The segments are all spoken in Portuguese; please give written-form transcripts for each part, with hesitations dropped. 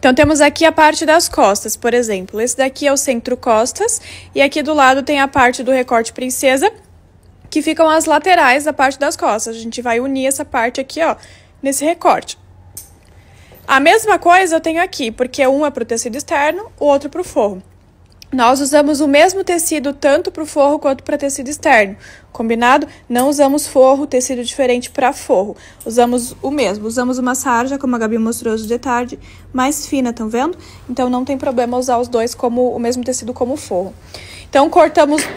Então, temos aqui a parte das costas, por exemplo. Esse daqui é o centro costas e aqui do lado tem a parte do recorte princesa, que ficam as laterais da parte das costas. A gente vai unir essa parte aqui, ó, nesse recorte. A mesma coisa eu tenho aqui, porque um é para o tecido externo, o outro para o forro. Nós usamos o mesmo tecido tanto para o forro quanto para tecido externo, combinado? Não usamos forro, tecido diferente para forro. Usamos o mesmo, usamos uma sarja, como a Gabi mostrou hoje de tarde, mais fina, estão vendo? Então, não tem problema usar os dois como o mesmo tecido como forro. Então, cortamos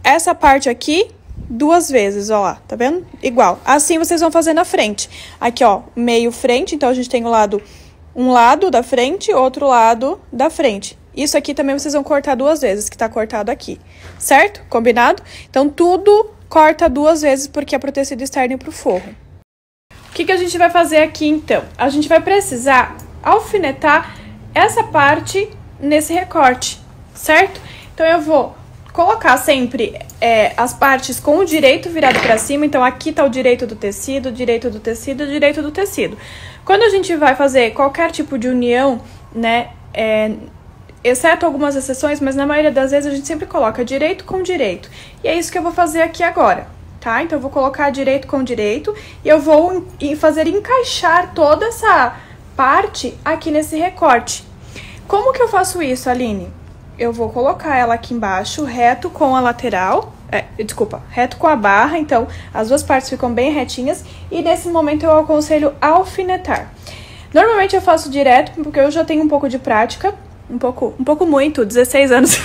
essa parte aqui 2 vezes, ó lá, tá vendo? Igual. Assim, vocês vão fazer na frente. Aqui, ó, meio frente, então a gente tem um lado da frente, outro lado da frente. Isso aqui também vocês vão cortar 2 vezes, que tá cortado aqui, certo? Combinado? Então, tudo corta 2 vezes, porque é pro tecido externo e pro forro. O que a gente vai fazer aqui, então? A gente vai precisar alfinetar essa parte nesse recorte, certo? Então, eu vou colocar sempre as partes com o direito virado pra cima. Então, aqui tá o direito do tecido, direito do tecido, direito do tecido. Quando a gente vai fazer qualquer tipo de união, né, exceto algumas exceções, mas na maioria das vezes a gente sempre coloca direito com direito. E é isso que eu vou fazer aqui agora, tá? Então, eu vou colocar direito com direito e eu vou fazer encaixar toda essa parte aqui nesse recorte. Como que eu faço isso, Aline? Eu vou colocar ela aqui embaixo, reto com a lateral, reto com a barra, então as 2 partes ficam bem retinhas e nesse momento eu aconselho alfinetar. Normalmente eu faço direto, porque eu já tenho um pouco de prática, um pouco muito, 16 anos.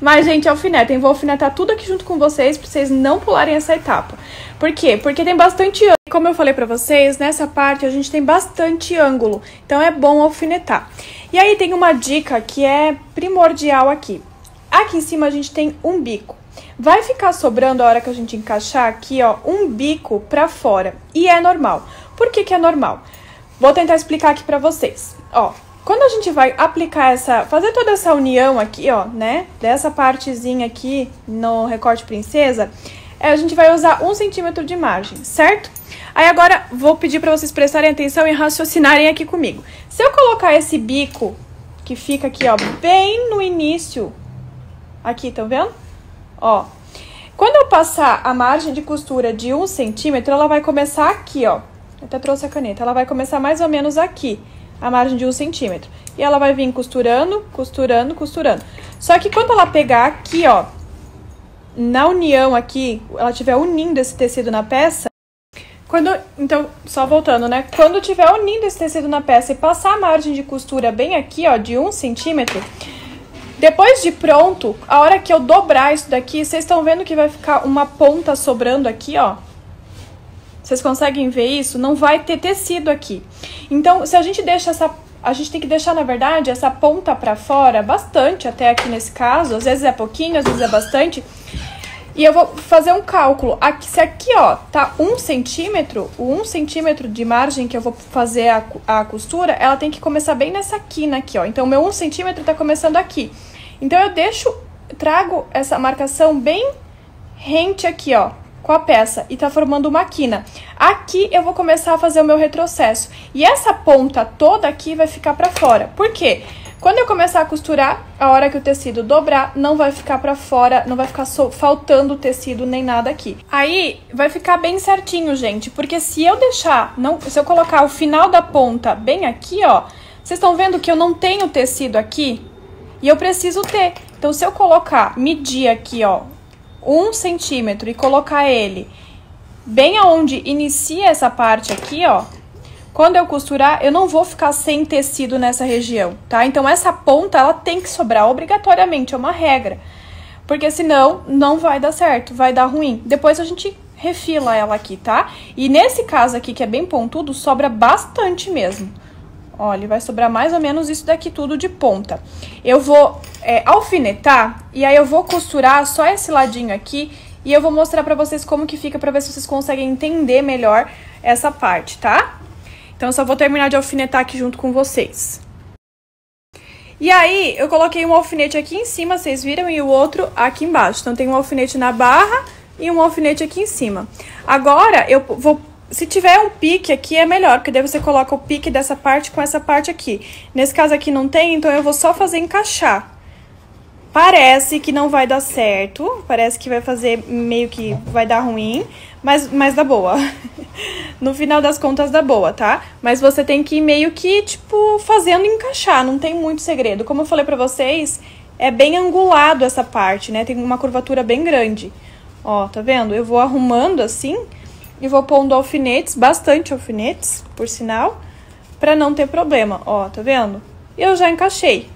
Mas, gente, alfinetem. Vou alfinetar tudo aqui junto com vocês, pra vocês não pularem essa etapa. Por quê? Porque tem bastante ângulo. Como eu falei pra vocês, nessa parte a gente tem bastante ângulo. Então, é bom alfinetar. E aí, tem uma dica que é primordial aqui. Aqui em cima a gente tem um bico. Vai ficar sobrando a hora que a gente encaixar aqui, ó, um bico pra fora. E é normal. Por que que é normal? Vou tentar explicar aqui pra vocês. Ó. Quando a gente vai aplicar fazer toda essa união aqui, ó, né, dessa partezinha aqui no recorte princesa, a gente vai usar 1 centímetro de margem, certo? Aí agora, vou pedir pra vocês prestarem atenção e raciocinarem aqui comigo. Se eu colocar esse bico, que fica aqui, ó, bem no início, aqui, estão vendo? Ó, quando eu passar a margem de costura de 1 centímetro, ela vai começar aqui, ó, eu até trouxe a caneta, ela vai começar mais ou menos aqui, a margem de 1 centímetro. E ela vai vir costurando, costurando, costurando. Só que quando ela pegar aqui, ó, na união aqui, ela estiver unindo esse tecido na peça, então, só voltando, né? Quando estiver unindo esse tecido na peça e passar a margem de costura bem aqui, ó, de 1 centímetro, depois de pronto, a hora que eu dobrar isso daqui, vocês estão vendo que vai ficar uma ponta sobrando aqui, ó. Vocês conseguem ver isso? Não vai ter tecido aqui. Então, se a gente deixa a gente tem que deixar, na verdade, essa ponta pra fora, bastante até aqui nesse caso. Às vezes é pouquinho, às vezes é bastante. E eu vou fazer um cálculo. Se aqui, ó, tá 1 centímetro, o 1 centímetro de margem que eu vou fazer a costura, ela tem que começar bem nessa quina aqui, ó. Então, o meu 1 centímetro tá começando aqui. Então, eu trago essa marcação bem rente aqui, ó, com a peça e tá formando uma quina. Aqui eu vou começar a fazer o meu retrocesso. E essa ponta toda aqui vai ficar pra fora. Por quê? Quando eu começar a costurar, a hora que o tecido dobrar, não vai ficar pra fora, não vai ficar faltando tecido nem nada aqui. Aí vai ficar bem certinho, gente, porque se eu colocar o final da ponta bem aqui, ó, vocês estão vendo que eu não tenho tecido aqui? E eu preciso ter. Então, se eu medir aqui, ó, 1 centímetro e colocar ele bem aonde inicia essa parte aqui, ó, quando eu costurar, eu não vou ficar sem tecido nessa região, tá? Então, essa ponta, ela tem que sobrar obrigatoriamente, é uma regra. Porque senão, não vai dar certo, vai dar ruim. Depois a gente refila ela aqui, tá? E nesse caso aqui, que é bem pontudo, sobra bastante mesmo. Olha, vai sobrar mais ou menos isso daqui tudo de ponta. Eu vou alfinetar e aí eu vou costurar só esse ladinho aqui e eu vou mostrar pra vocês como que fica pra ver se vocês conseguem entender melhor essa parte, tá? Então, eu só vou terminar de alfinetar aqui junto com vocês. E aí, eu coloquei um alfinete aqui em cima, vocês viram, e o outro aqui embaixo. Então, tem um alfinete na barra e um alfinete aqui em cima. Agora, eu vou Se tiver um pique aqui é melhor, porque daí você coloca o pique dessa parte com essa parte aqui. Nesse caso aqui não tem, então eu vou só fazer encaixar. Parece que não vai dar certo, parece que vai fazer meio que vai dar ruim, mas dá boa. No final das contas dá boa, tá? Mas você tem que ir meio que, tipo, fazendo encaixar, não tem muito segredo. Como eu falei pra vocês, é bem angulado essa parte, né? Tem uma curvatura bem grande. Ó, tá vendo? Eu vou arrumando assim e vou pondo alfinetes, bastante alfinetes, por sinal, pra não ter problema. Ó, tá vendo? E eu já encaixei.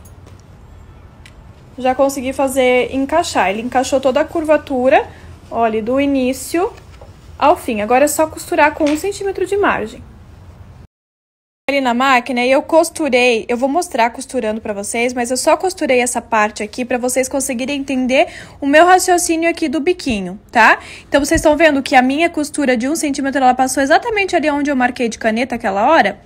Já consegui fazer encaixar. Ele encaixou toda a curvatura, olha, do início ao fim. Agora é só costurar com 1 centímetro de margem. Ali na máquina e eu costurei, eu vou mostrar costurando pra vocês, mas eu só costurei essa parte aqui pra vocês conseguirem entender o meu raciocínio aqui do biquinho, tá? Então, vocês estão vendo que a minha costura de 1 centímetro, ela passou exatamente ali onde eu marquei de caneta aquela hora?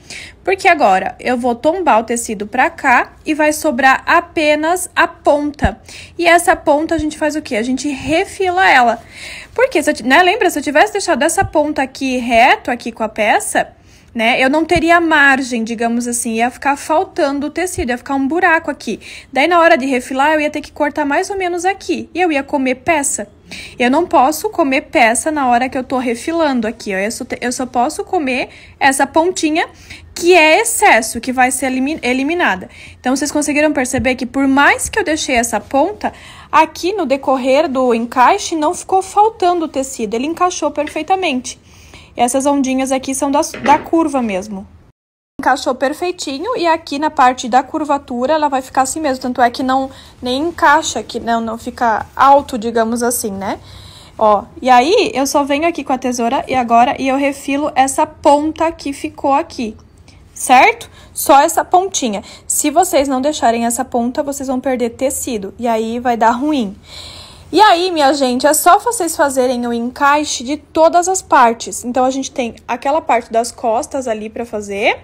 Porque agora eu vou tombar o tecido pra cá e vai sobrar apenas a ponta. E essa ponta a gente faz o quê? A gente refila ela. Porque, né, lembra, se eu tivesse deixado essa ponta aqui reto aqui com a peça, né, eu não teria margem, digamos assim, ia ficar faltando o tecido, ia ficar um buraco aqui. Daí, na hora de refilar, eu ia ter que cortar mais ou menos aqui, e eu ia comer peça. Eu não posso comer peça na hora que eu tô refilando aqui, ó. Eu só posso comer essa pontinha, que é excesso, que vai ser eliminada. Então, vocês conseguiram perceber que por mais que eu deixei essa ponta, aqui no decorrer do encaixe, não ficou faltando o tecido, ele encaixou perfeitamente. Essas ondinhas aqui são da curva mesmo. Encaixou perfeitinho e aqui na parte da curvatura ela vai ficar assim mesmo. Tanto é que nem encaixa, que não fica alto, digamos assim, né? Ó, e aí eu só venho aqui com a tesoura e eu refilo essa ponta que ficou aqui, certo? Só essa pontinha. Se vocês não deixarem essa ponta, vocês vão perder tecido e aí vai dar ruim. E aí, minha gente, é só vocês fazerem o encaixe de todas as partes. Então, a gente tem aquela parte das costas ali pra fazer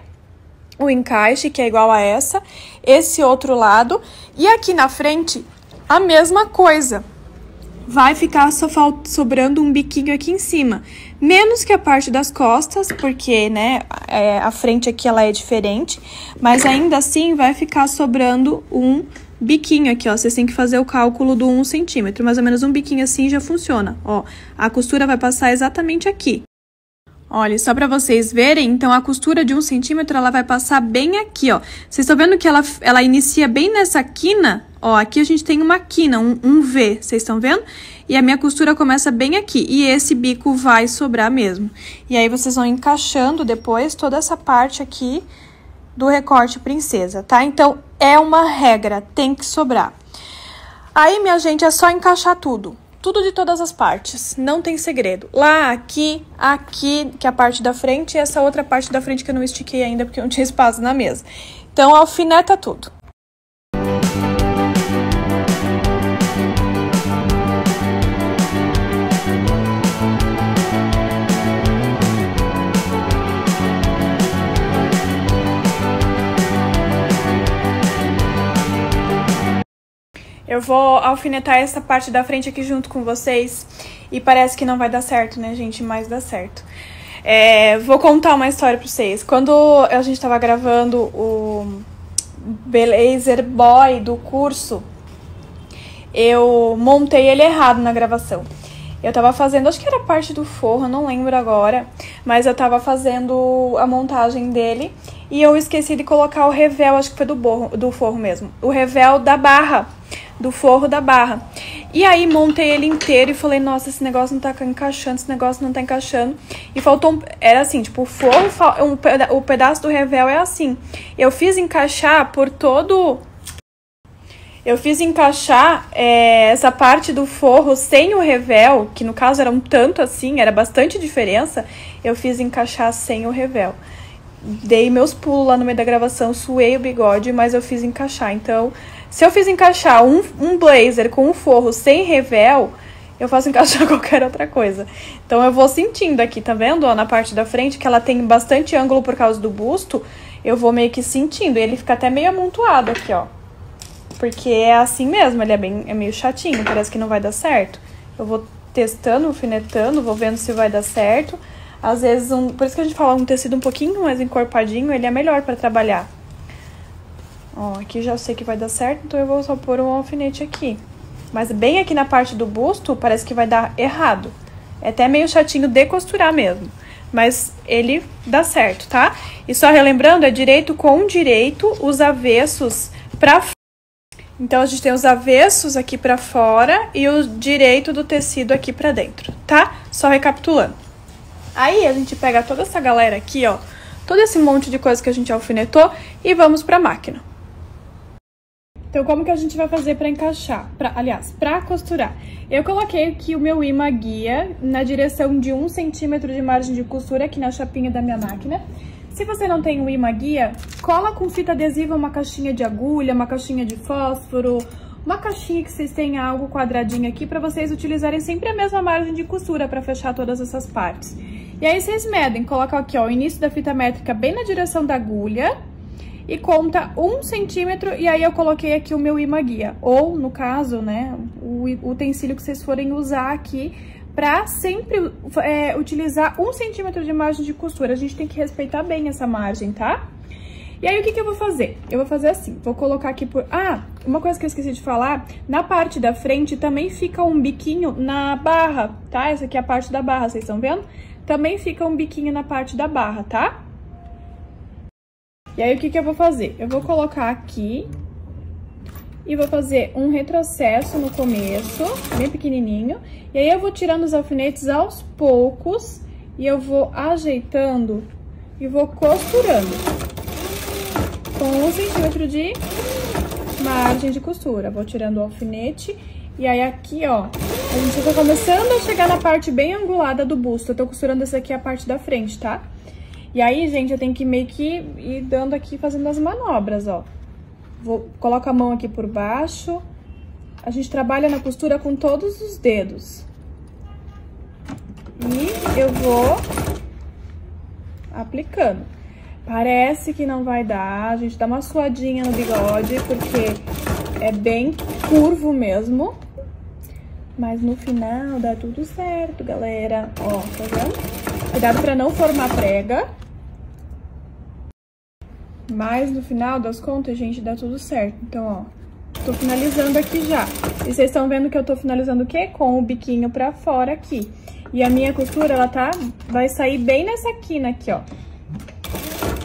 o encaixe, que é igual a essa, esse outro lado. E aqui na frente, a mesma coisa. Vai ficar só sobrando um biquinho aqui em cima. Menos que a parte das costas, porque, né, a frente aqui ela é diferente. Mas ainda assim, vai ficar sobrando um biquinho aqui, ó, vocês têm que fazer o cálculo do 1 centímetro, mais ou menos um biquinho assim já funciona, ó, a costura vai passar exatamente aqui. Olha, só pra vocês verem, então a costura de 1 centímetro, ela vai passar bem aqui, ó. Vocês estão vendo que ela inicia bem nessa quina, ó, aqui a gente tem uma quina, um V, vocês estão vendo? E a minha costura começa bem aqui, e esse bico vai sobrar mesmo. E aí vocês vão encaixando depois toda essa parte aqui do recorte princesa, tá? Então, é uma regra, tem que sobrar. Aí, minha gente, é só encaixar tudo. Tudo de todas as partes, não tem segredo. Lá, aqui, que é a parte da frente, e essa outra parte da frente que eu não estiquei ainda, porque não tinha espaço na mesa. Então, alfineta tudo. Eu vou alfinetar essa parte da frente aqui junto com vocês. E parece que não vai dar certo, né, gente? Mas dá certo. Vou contar uma história pra vocês. Quando a gente tava gravando o Blazer Boy do curso, eu montei ele errado na gravação. Eu tava fazendo, acho que era parte do forro, não lembro agora. Mas eu tava fazendo a montagem dele. E eu esqueci de colocar o revel, acho que foi do forro mesmo. O revel da barra. Do forro da barra. E aí, montei ele inteiro e falei, nossa, esse negócio não tá encaixando, esse negócio não tá encaixando. E faltou, era assim, tipo, o forro, o pedaço do revel é assim. Eu fiz encaixar por todo... Eu fiz encaixar essa parte do forro sem o revel, que no caso era um tanto assim, era bastante diferença. Eu fiz encaixar sem o revel. Dei meus pulos lá no meio da gravação, suei o bigode, mas eu fiz encaixar. Então, se eu fiz encaixar um blazer com um forro sem revel, eu faço encaixar qualquer outra coisa. Então, eu vou sentindo aqui, tá vendo? Ó, na parte da frente, que ela tem bastante ângulo por causa do busto, eu vou meio que sentindo. E ele fica até meio amontoado aqui, ó. Porque é assim mesmo, ele é meio chatinho, parece que não vai dar certo. Eu vou testando, alfinetando, vou vendo se vai dar certo. Às vezes, por isso que a gente fala um tecido um pouquinho mais encorpadinho, ele é melhor pra trabalhar. Ó, aqui já sei que vai dar certo, então eu vou só pôr um alfinete aqui. Mas bem aqui na parte do busto, parece que vai dar errado. É até meio chatinho de costurar mesmo. Mas ele dá certo, tá? E só relembrando, é direito com direito, os avessos pra fora. Então, a gente tem os avessos aqui pra fora e o direito do tecido aqui pra dentro, tá? Só recapitulando. Aí, a gente pega toda essa galera aqui, ó, todo esse monte de coisa que a gente alfinetou e vamos pra máquina. Então, como que a gente vai fazer pra encaixar? Aliás, pra costurar. Eu coloquei aqui o meu imã guia na direção de 1 centímetro de margem de costura aqui na chapinha da minha máquina. Se você não tem o imã guia, cola com fita adesiva uma caixinha de agulha, uma caixinha de fósforo, uma caixinha que vocês tenham algo quadradinho aqui para vocês utilizarem sempre a mesma margem de costura para fechar todas essas partes. E aí vocês medem, colocam aqui ó, o início da fita métrica bem na direção da agulha e conta 1 centímetro e aí eu coloquei aqui o meu imã guia. Ou, no caso, né, o utensílio que vocês forem usar aqui para sempre utilizar 1 centímetro de margem de costura. A gente tem que respeitar bem essa margem, tá? E aí, o que que eu vou fazer? Eu vou fazer assim, vou colocar aqui por... Ah, uma coisa que eu esqueci de falar, na parte da frente também fica um biquinho na barra, tá? Essa aqui é a parte da barra, vocês estão vendo? Também fica um biquinho na parte da barra, tá? E aí, o que que eu vou fazer? Eu vou colocar aqui e vou fazer um retrocesso no começo, bem pequenininho. E aí, eu vou tirando os alfinetes aos poucos e eu vou ajeitando e vou costurando com 1 centímetro de margem de costura. Vou tirando o alfinete e aí aqui, ó, a gente tá começando a chegar na parte bem angulada do busto. Eu tô costurando essa aqui a parte da frente, tá? E aí, gente, eu tenho que meio que ir dando aqui, fazendo as manobras, ó. Coloco a mão aqui por baixo. A gente trabalha na costura com todos os dedos. E eu vou aplicando. Parece que não vai dar, a gente dá uma suadinha no bigode, porque é bem curvo mesmo. Mas no final dá tudo certo, galera. Ó, tá vendo? Cuidado pra não formar prega. Mas no final das contas, gente, dá tudo certo. Então, ó, tô finalizando aqui já. E vocês estão vendo que eu tô finalizando o quê? Com o biquinho pra fora aqui. E a minha costura, ela vai sair bem nessa quina aqui, ó.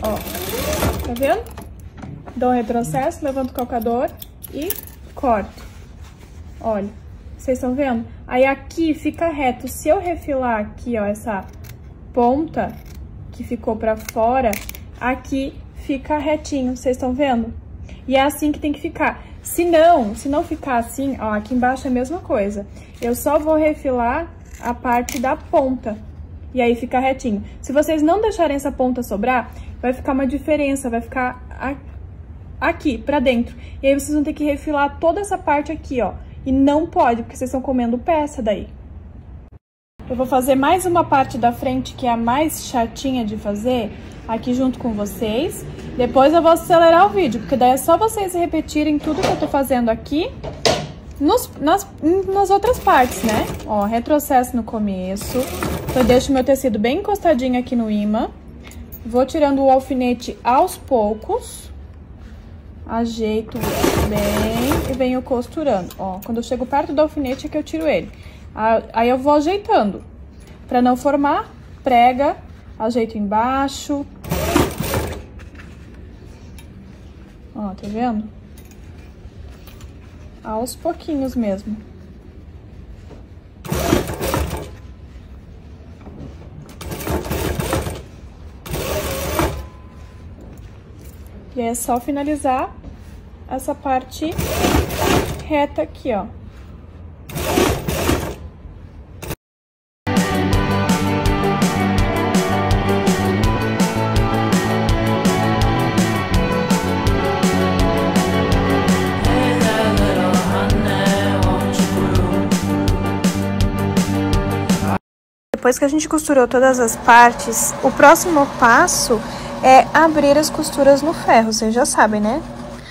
Ó, tá vendo? Dou um retrocesso, levanto o calcador e corto. Olha, vocês estão vendo? Aí aqui fica reto. Se eu refilar aqui, ó, essa ponta que ficou pra fora, aqui fica retinho, vocês estão vendo? E é assim que tem que ficar. Se não ficar assim, ó, aqui embaixo é a mesma coisa. Eu só vou refilar a parte da ponta. E aí fica retinho. Se vocês não deixarem essa ponta sobrar, vai ficar uma diferença, vai ficar aqui, pra dentro. E aí vocês vão ter que refilar toda essa parte aqui, ó. E não pode, porque vocês estão comendo peça daí. Eu vou fazer mais uma parte da frente, que é a mais chatinha de fazer, aqui junto com vocês. Depois eu vou acelerar o vídeo, porque daí é só vocês repetirem tudo que eu tô fazendo aqui nas outras partes, né? Ó, retrocesso no começo. Eu deixo meu tecido bem encostadinho aqui no imã. Vou tirando o alfinete aos poucos. Ajeito bem e venho costurando. Ó, quando eu chego perto do alfinete é que eu tiro ele. Aí eu vou ajeitando. Pra não formar prega, ajeito embaixo. Ó, tá vendo? Aos pouquinhos mesmo. E aí é só finalizar essa parte reta aqui, ó. Depois que a gente costurou todas as partes, o próximo passo é abrir as costuras no ferro. Vocês já sabem, né?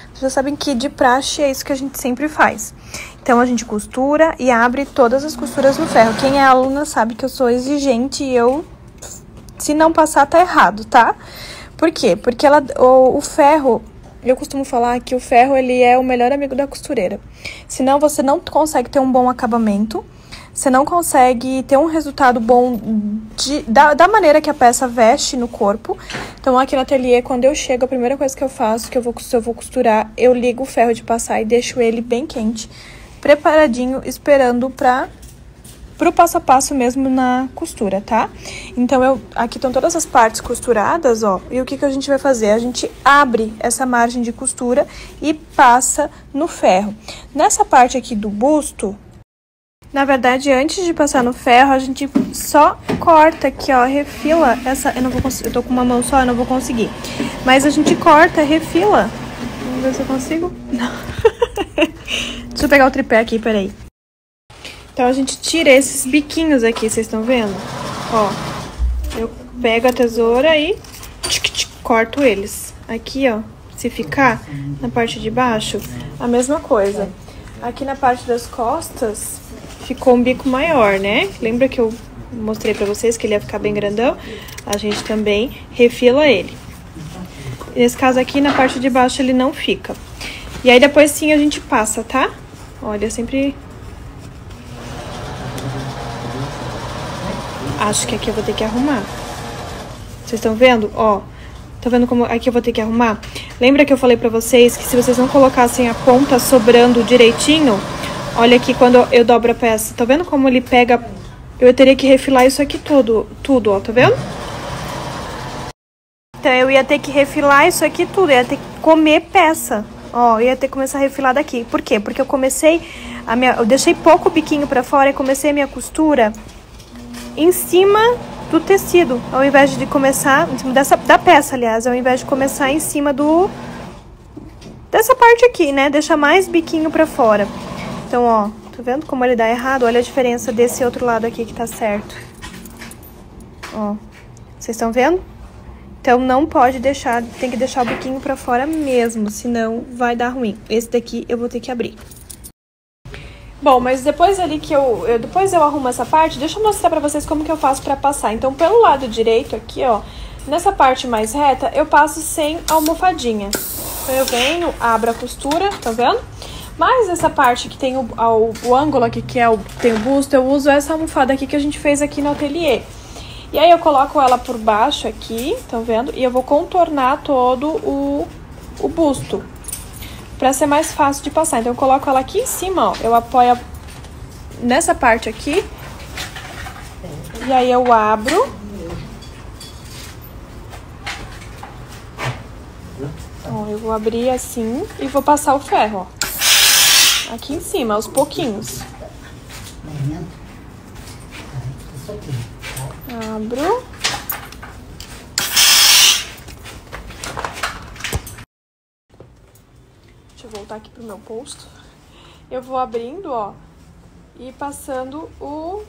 Vocês já sabem que de praxe é isso que a gente sempre faz. Então, a gente costura e abre todas as costuras no ferro. Quem é aluna sabe que eu sou exigente e eu Se não passar, tá errado, tá? Por quê? Porque o ferro, eu costumo falar que o ferro, ele é o melhor amigo da costureira. Senão, você não consegue ter um bom acabamento, você não consegue ter um resultado bom da maneira que a peça veste no corpo. Então, aqui no ateliê, quando eu chego, a primeira coisa que eu faço, se eu vou costurar, eu ligo o ferro de passar e deixo ele bem quente, preparadinho, esperando pro passo a passo mesmo na costura, tá? Então, aqui estão todas as partes costuradas, ó. E o que a gente vai fazer? A gente abre essa margem de costura e passa no ferro. Nessa parte aqui do busto, na verdade, antes de passar no ferro, a gente só corta aqui, ó, refila essa... Eu não vou conseguir, eu tô com uma mão só, eu não vou conseguir. Mas a gente corta, refila. Vamos ver se eu consigo? Não. Deixa eu pegar o tripé aqui, peraí. Então, a gente tira esses biquinhos aqui, vocês estão vendo? Ó, eu pego a tesoura e corto eles. Aqui, ó, se ficar na parte de baixo, a mesma coisa. Aqui na parte das costas, ficou um bico maior, né? Lembra que eu mostrei pra vocês que ele ia ficar bem grandão? A gente também refila ele. Nesse caso aqui, na parte de baixo, ele não fica. E aí, depois sim, a gente passa, tá? Olha, sempre... Acho que aqui eu vou ter que arrumar. Vocês estão vendo? Ó, tá vendo como aqui eu vou ter que arrumar? Lembra que eu falei pra vocês que se vocês não colocassem a ponta sobrando direitinho, olha aqui quando eu dobro a peça. Tá vendo como ele pega? Eu teria que refilar isso aqui tudo, ó, tá vendo? Então, eu ia ter que refilar isso aqui tudo, ia ter que comer peça. Ó, eu ia ter que começar a refilar daqui. Por quê? Porque eu eu deixei pouco biquinho pra fora e comecei a minha costura em cima do tecido, ao invés de começar, em cima da peça, aliás, ao invés de começar em cima dessa parte aqui, né? Deixa mais biquinho pra fora. Então, ó, tá vendo como ele dá errado? Olha a diferença desse outro lado aqui que tá certo. Ó, vocês estão vendo? Então, não pode deixar, tem que deixar o biquinho pra fora mesmo, senão vai dar ruim. Esse daqui eu vou ter que abrir. Bom, mas depois ali que depois eu arrumo essa parte, deixa eu mostrar pra vocês como que eu faço pra passar. Então, pelo lado direito aqui, ó, nessa parte mais reta, eu passo sem almofadinha. Então, eu venho, abro a costura, tá vendo? Mas essa parte que tem o ângulo aqui, que tem o busto, eu uso essa almofada aqui que a gente fez aqui no ateliê. E aí, eu coloco ela por baixo aqui, estão vendo? E eu vou contornar todo o busto, pra ser mais fácil de passar. Então, eu coloco ela aqui em cima, ó. Eu apoio nessa parte aqui. E aí, eu abro. Ó, eu vou abrir assim e vou passar o ferro, ó. Aqui em cima, aos pouquinhos. Abro. Deixa eu voltar aqui pro meu posto. Eu vou abrindo, ó, e passando o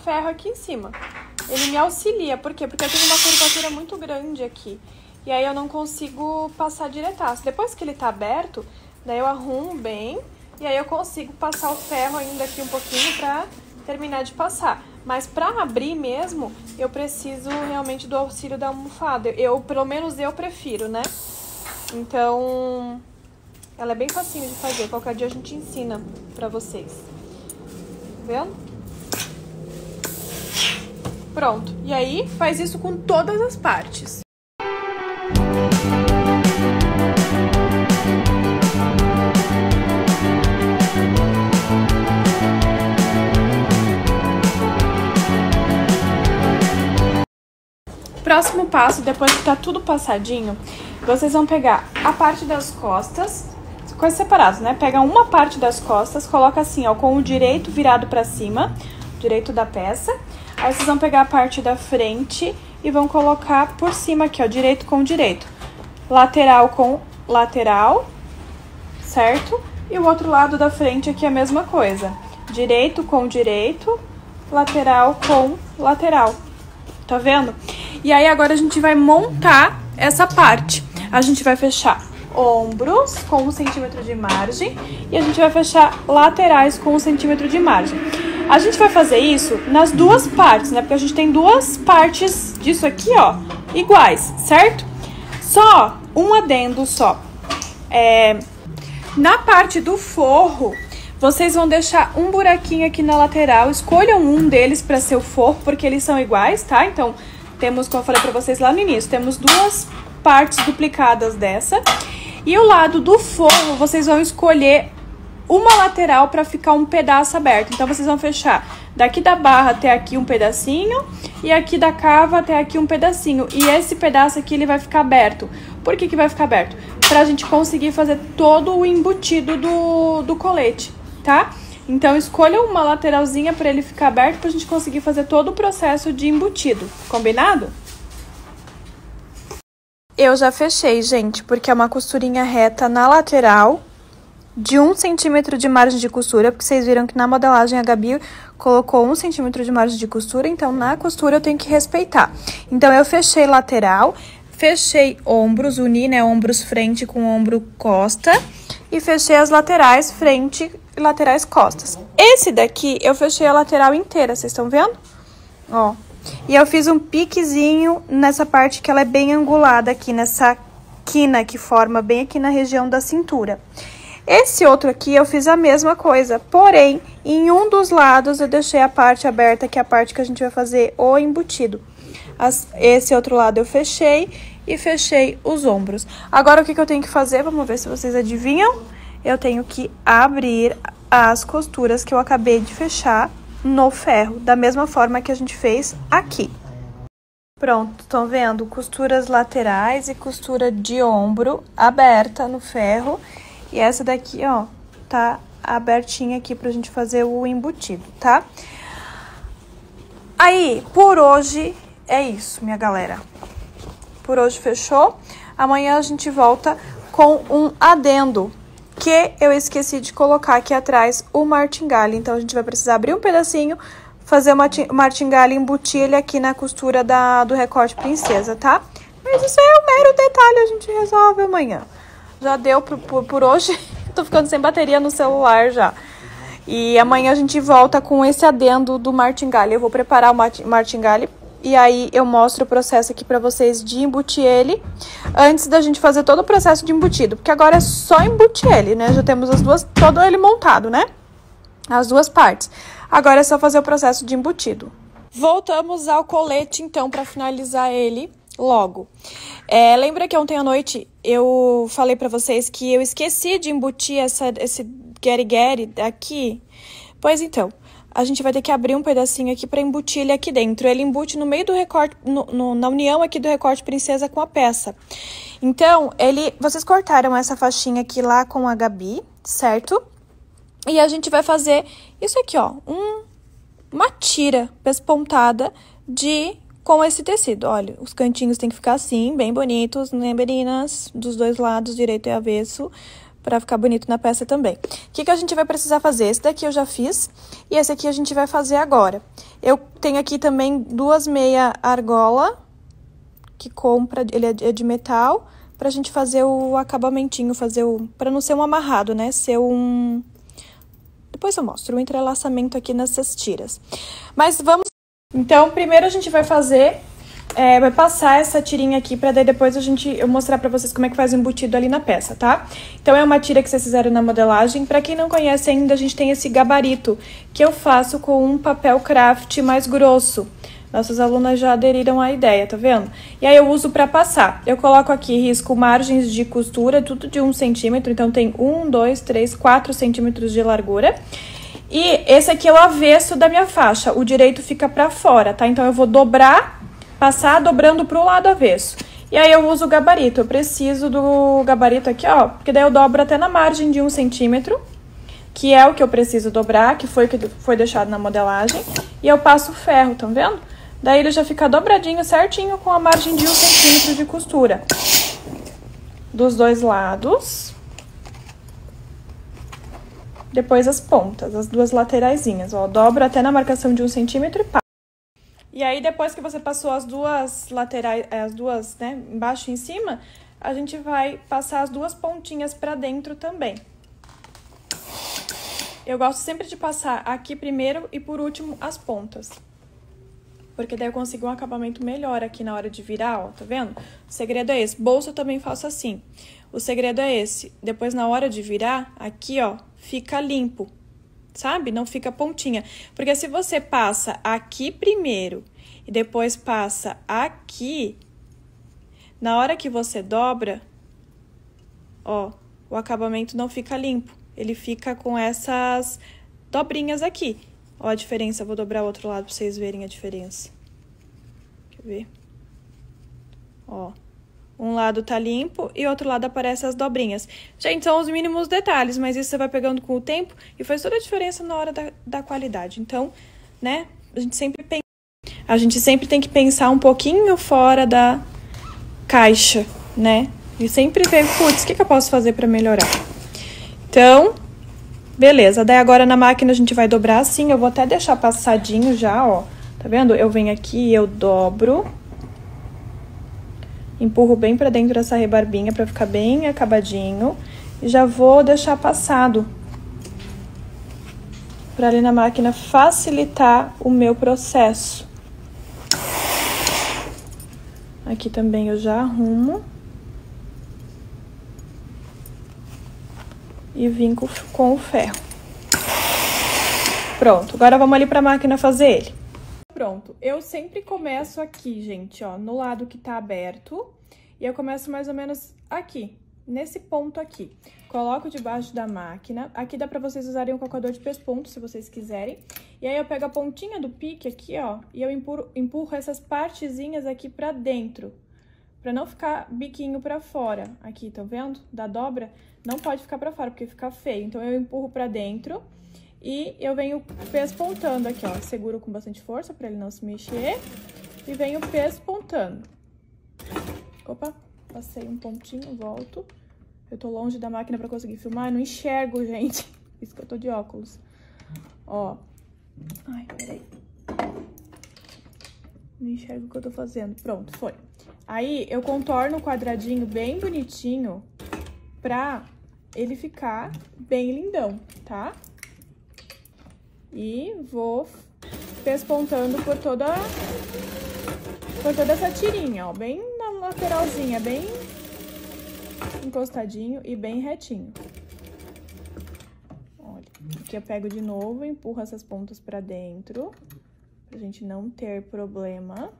ferro aqui em cima. Ele me auxilia, por quê? Porque eu tenho uma curvatura muito grande aqui. E aí eu não consigo passar diretaço. Depois que ele tá aberto, daí eu arrumo bem. E aí eu consigo passar o ferro ainda aqui um pouquinho pra terminar de passar. Mas pra abrir mesmo, eu preciso realmente do auxílio da almofada. Pelo menos eu prefiro, né? Então, ela é bem facinho de fazer. Qualquer dia a gente ensina pra vocês. Tá vendo? Pronto. E aí, faz isso com todas as partes. Próximo passo, depois que tá tudo passadinho, vocês vão pegar a parte das costas, coisas separadas, né? Pega uma parte das costas, coloca assim, ó, com o direito virado pra cima, direito da peça. Aí vocês vão pegar a parte da frente e vão colocar por cima aqui, ó, direito com direito. Lateral com lateral, certo? E o outro lado da frente aqui é a mesma coisa. Direito com direito, lateral com lateral. Tá vendo? E aí, agora a gente vai montar essa parte. A gente vai fechar ombros com 1 centímetro de margem e a gente vai fechar laterais com 1 centímetro de margem. A gente vai fazer isso nas duas partes, né? Porque a gente tem duas partes disso aqui, ó, iguais, certo? Só um adendo só. Na parte do forro, vocês vão deixar um buraquinho aqui na lateral. Escolham um deles para ser o forro, porque eles são iguais, tá? Então, temos, como eu falei para vocês lá no início, temos duas partes duplicadas dessa. E o lado do forro, vocês vão escolher uma lateral para ficar um pedaço aberto. Então, vocês vão fechar daqui da barra até aqui um pedacinho e aqui da cava até aqui um pedacinho. E esse pedaço aqui, ele vai ficar aberto. Por que que vai ficar aberto? Pra gente conseguir fazer todo o embutido do colete, tá? Então, escolha uma lateralzinha para ele ficar aberto pra gente conseguir fazer todo o processo de embutido. Combinado? Eu já fechei, gente, porque é uma costurinha reta na lateral de 1 centímetro de margem de costura, porque vocês viram que na modelagem a Gabi colocou 1 centímetro de margem de costura, então na costura eu tenho que respeitar. Então, eu fechei lateral, fechei ombros, uni, né, ombros frente com ombro costa, e fechei as laterais frente e laterais costas. Esse daqui, eu fechei a lateral inteira, vocês estão vendo? Ó. E eu fiz um piquezinho nessa parte que ela é bem angulada aqui, nessa quina que forma bem aqui na região da cintura. Esse outro aqui eu fiz a mesma coisa, porém, em um dos lados eu deixei a parte aberta, que é a parte que a gente vai fazer o embutido. Esse outro lado eu fechei e fechei os ombros. Agora, o que eu tenho que fazer? Vamos ver se vocês adivinham. Eu tenho que abrir as costuras que eu acabei de fechar no ferro, da mesma forma que a gente fez aqui. Pronto, estão vendo? Costuras laterais e costura de ombro aberta no ferro. E essa daqui, ó, tá abertinha aqui pra gente fazer o embutido, tá? Aí, por hoje é isso, minha galera. Por hoje fechou. Amanhã a gente volta com um adendo, que eu esqueci de colocar aqui atrás o martingale. Então, a gente vai precisar abrir um pedacinho, fazer o martingale e embutir ele aqui na costura do recorte princesa, tá? Mas isso é um mero detalhe, a gente resolve amanhã. Já deu por hoje. Tô ficando sem bateria no celular já. E amanhã a gente volta com esse adendo do martingale. Eu vou preparar o martingale e aí eu mostro o processo aqui pra vocês de embutir ele, antes da gente fazer todo o processo de embutido. Porque agora é só embutir ele, né? Já temos as duas, todo ele montado, né? As duas partes. Agora é só fazer o processo de embutido. Voltamos ao colete, então, pra finalizar ele logo. Lembra que ontem à noite eu falei pra vocês que eu esqueci de embutir esse gueri-gueri aqui? Pois então, a gente vai ter que abrir um pedacinho aqui pra embutir ele aqui dentro. Ele embute no meio do recorte, na união aqui do recorte princesa com a peça. Então, vocês cortaram essa faixinha aqui lá com a Gabi, certo? E a gente vai fazer isso aqui, ó, uma tira pespontada com esse tecido. Olha, os cantinhos tem que ficar assim, bem bonitos, né, meninas? Dos dois lados, direito e avesso, pra ficar bonito na peça também. O que a gente vai precisar fazer? Esse daqui eu já fiz, e esse aqui a gente vai fazer agora. Eu tenho aqui também 2 meia argola, que ele é de metal, pra gente fazer o acabamentinho, pra não ser um amarrado, né? Ser um... Depois eu mostro o entrelaçamento aqui nessas tiras. Mas vamos... Então, primeiro a gente vai fazer, vai passar essa tirinha aqui pra daí depois eu mostrar pra vocês como é que faz o embutido ali na peça, tá? Então, é uma tira que vocês fizeram na modelagem. Pra quem não conhece ainda, a gente tem esse gabarito, que eu faço com um papel craft mais grosso. Nossas alunas já aderiram à ideia, tá vendo? E aí eu uso pra passar. Eu coloco aqui, risco margens de costura, tudo de 1 centímetro. Então, tem 1, 2, 3, 4 centímetros de largura. E esse aqui é o avesso da minha faixa, o direito fica pra fora, tá? Então, eu vou passar dobrando pro lado avesso. E aí, eu uso o gabarito, eu preciso do gabarito aqui, ó, porque daí eu dobro até na margem de 1 centímetro, que é o que eu preciso dobrar, que foi deixado na modelagem, e eu passo o ferro, tá vendo? Daí, ele já fica dobradinho, certinho, com a margem de 1 centímetro de costura. Dos dois lados... Depois as pontas, as duas lateraisinhas, ó, dobro até na marcação de 1 centímetro e passa. E aí, depois que você passou as duas laterais, né, embaixo e em cima, a gente vai passar as duas pontinhas pra dentro também. Eu gosto sempre de passar aqui primeiro e por último as pontas. Porque daí eu consigo um acabamento melhor aqui na hora de virar, ó, tá vendo? O segredo é esse. Bolsa eu também faço assim. O segredo é esse. Depois, na hora de virar, aqui, ó, fica limpo, sabe? Não fica pontinha. Porque se você passa aqui primeiro e depois passa aqui, na hora que você dobra, ó, o acabamento não fica limpo. Ele fica com essas dobrinhas aqui. Ó a diferença, eu vou dobrar o outro lado pra vocês verem a diferença. Quer ver? Ó, um lado tá limpo e outro lado aparece as dobrinhas. Gente, são os mínimos detalhes, mas isso você vai pegando com o tempo e faz toda a diferença na hora da qualidade. Então, né, a gente sempre tem que pensar um pouquinho fora da caixa, né? E sempre ver, putz, o que eu posso fazer pra melhorar? Então, beleza. Daí agora na máquina a gente vai dobrar assim. Eu vou até deixar passadinho já, ó. Tá vendo? Eu venho aqui e eu dobro. Empurro bem pra dentro dessa rebarbinha pra ficar bem acabadinho. E já vou deixar passado. Pra ali na máquina facilitar o meu processo. Aqui também eu já arrumo. E vim com o ferro. Pronto, agora vamos ali pra máquina fazer ele. Pronto, eu sempre começo aqui, gente, ó, no lado que tá aberto. E eu começo mais ou menos aqui, nesse ponto aqui. Coloco debaixo da máquina. Aqui dá pra vocês usarem um colocador de pesponto, se vocês quiserem. E aí eu pego a pontinha do pique aqui, ó, e eu empurro essas partezinhas aqui pra dentro. Pra não ficar biquinho pra fora. Aqui, tá vendo? Da dobra, não pode ficar pra fora, porque fica feio. Então, eu empurro pra dentro e eu venho pespontando aqui, ó. Seguro com bastante força pra ele não se mexer. E venho pespontando. Opa, passei um pontinho, volto. Eu tô longe da máquina pra conseguir filmar, eu não enxergo, gente. Isso que eu tô de óculos. Ó. Ai, peraí. Não enxergo o que eu tô fazendo. Pronto, foi. Aí, eu contorno o quadradinho bem bonitinho pra ele ficar bem lindão, tá? E vou pespontando por toda essa tirinha, ó. Bem na lateralzinha, bem encostadinho e bem retinho. Olha, aqui eu pego de novo e empurro essas pontas pra dentro, pra gente não ter problema.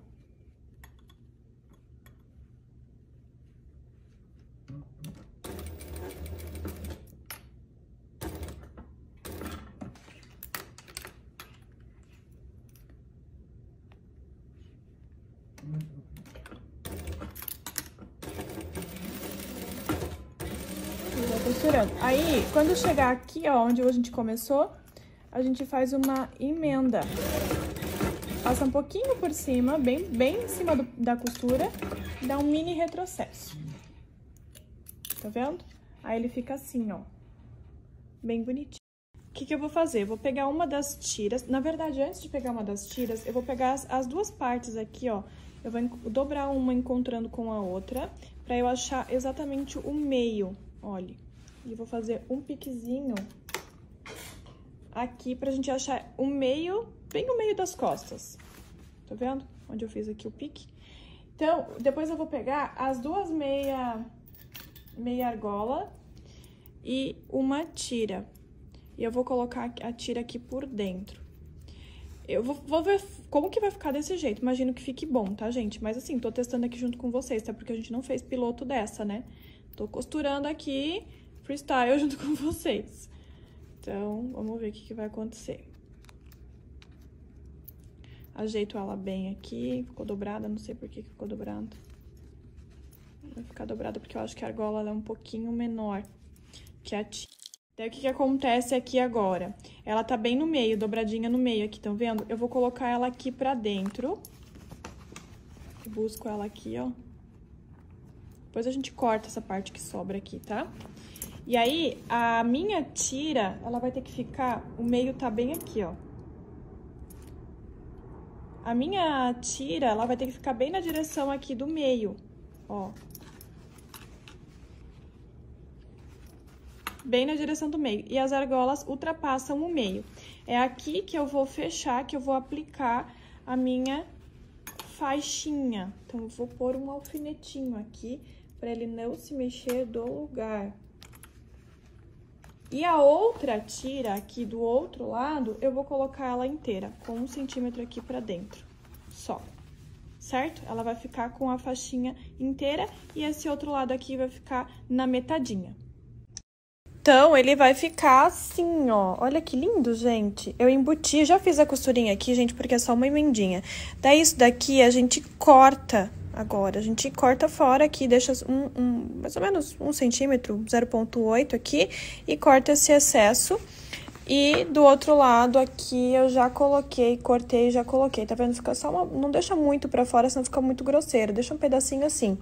Costurando. Aí, quando chegar aqui, ó, onde a gente começou, a gente faz uma emenda. Passa um pouquinho por cima, bem em cima da costura, e dá um mini retrocesso. Tá vendo? Aí ele fica assim, ó, bem bonitinho. O que eu vou fazer? Eu vou pegar uma das tiras, na verdade, antes de pegar uma das tiras, eu vou pegar as duas partes aqui, ó. Eu vou dobrar uma encontrando com a outra, pra eu achar exatamente o meio, olha. E vou fazer um piquezinho aqui pra gente achar o meio, bem o meio das costas. Tá vendo? Onde eu fiz aqui o pique. Então, depois eu vou pegar as duas meia argola e uma tira. E eu vou colocar a tira aqui por dentro. Eu vou ver como que vai ficar desse jeito. Imagino que fique bom, tá, gente? Mas assim, tô testando aqui junto com vocês, tá? Porque a gente não fez piloto dessa, né? Tô costurando aqui freestyle junto com vocês. Então, vamos ver o que vai acontecer. Ajeito ela bem aqui. Ficou dobrada, não sei por que ficou dobrada. Vai ficar dobrada porque eu acho que a argola ela é um pouquinho menor que a tira. Daí, o que acontece aqui agora? Ela tá bem no meio, dobradinha no meio aqui, estão vendo? Eu vou colocar ela aqui pra dentro. Eu busco ela aqui, ó. Depois a gente corta essa parte que sobra aqui, tá? E aí, a minha tira, ela vai ter que ficar... O meio tá bem aqui, ó. A minha tira, ela vai ter que ficar bem na direção aqui do meio, ó. bem na direção do meio. E as argolas ultrapassam o meio. É aqui que eu vou fechar, que eu vou aplicar a minha faixinha. Então, eu vou pôr um alfinetinho aqui, para ele não se mexer do lugar. E a outra tira aqui do outro lado, eu vou colocar ela inteira, com 1 centímetro aqui pra dentro, só. Certo? Ela vai ficar com a faixinha inteira e esse outro lado aqui vai ficar na metadinha. Então, ele vai ficar assim, ó. Olha que lindo, gente. Eu embuti, já fiz a costurinha aqui, gente, porque é só uma emendinha. Daí, isso daqui a gente corta agora. A gente corta fora aqui, deixa mais ou menos 1 centímetro, 0,8 aqui, e corta esse excesso. E do outro lado aqui eu já coloquei, cortei e já coloquei, tá vendo? Fica só uma... Não deixa muito pra fora, senão fica muito grosseiro. Deixa um pedacinho assim.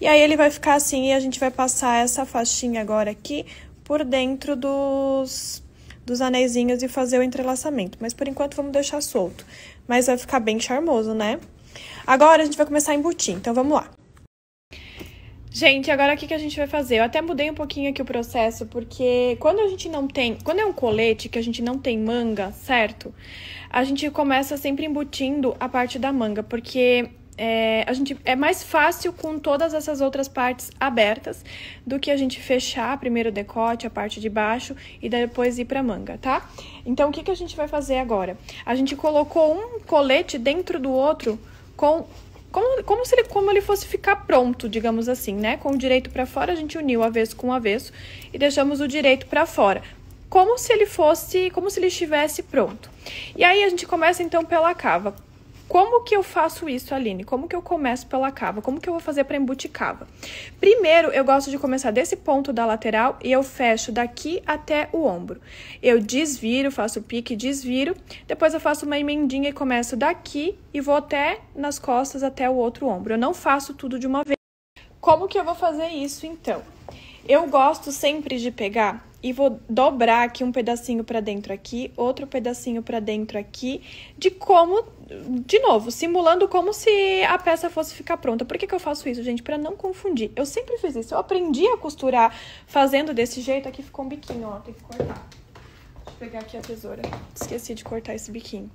E aí ele vai ficar assim e a gente vai passar essa faixinha agora aqui por dentro dos anéisinhos e fazer o entrelaçamento. Mas por enquanto vamos deixar solto. Mas vai ficar bem charmoso, né? Agora a gente vai começar a embutir, então vamos lá. Gente, agora o que a gente vai fazer? Eu até mudei um pouquinho aqui o processo, porque quando a gente não tem... Quando é um colete que a gente não tem manga, certo? A gente começa sempre embutindo a parte da manga, porque é mais fácil com todas essas outras partes abertas do que a gente fechar primeiro o decote, a parte de baixo, e depois ir pra manga, tá? Então, o que a gente vai fazer agora? A gente colocou um colete dentro do outro como ele fosse ficar pronto, digamos assim, né? Com o direito pra fora, a gente uniu o avesso com o avesso e deixamos o direito pra fora. Como se ele estivesse pronto. E aí, a gente começa, então, pela cava. Como que eu faço isso, Aline? Como que eu começo pela cava? Como que eu vou fazer para embutir cava? Primeiro, eu gosto de começar desse ponto da lateral e eu fecho daqui até o ombro. Eu desviro, faço o pique, desviro, depois eu faço uma emendinha e começo daqui e vou até nas costas, até o outro ombro. Eu não faço tudo de uma vez. Como que eu vou fazer isso, então? Eu gosto sempre de pegar e vou dobrar aqui um pedacinho pra dentro aqui, outro pedacinho pra dentro aqui, de novo, simulando como se a peça fosse ficar pronta. Por que eu faço isso, gente? Pra não confundir. Eu sempre fiz isso. Eu aprendi a costurar fazendo desse jeito. Aqui ficou um biquinho, ó, tem que cortar. Deixa eu pegar aqui a tesoura. Esqueci de cortar esse biquinho.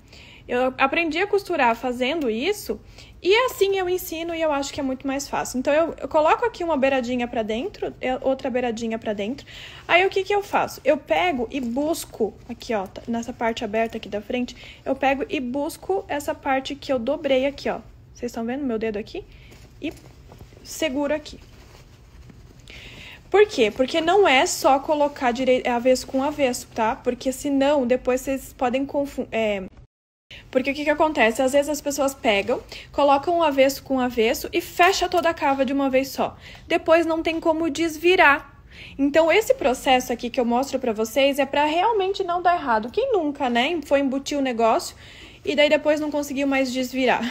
Eu aprendi a costurar fazendo isso e assim eu ensino e eu acho que é muito mais fácil. Então, eu coloco aqui uma beiradinha pra dentro, outra beiradinha pra dentro. Aí, o que eu faço? Eu pego e busco, aqui ó, nessa parte aberta aqui da frente, eu pego e busco essa parte que eu dobrei aqui, ó. Vocês estão vendo meu dedo aqui? E seguro aqui. Por quê? Porque não é só colocar avesso com avesso, tá? Porque senão, depois vocês podem confundir... Porque o que acontece? Às vezes as pessoas pegam, colocam um avesso com avesso e fecha toda a cava de uma vez só. Depois não tem como desvirar. Então, esse processo aqui que eu mostro pra vocês é pra realmente não dar errado. Quem nunca, né, foi embutir o negócio e daí depois não conseguiu mais desvirar?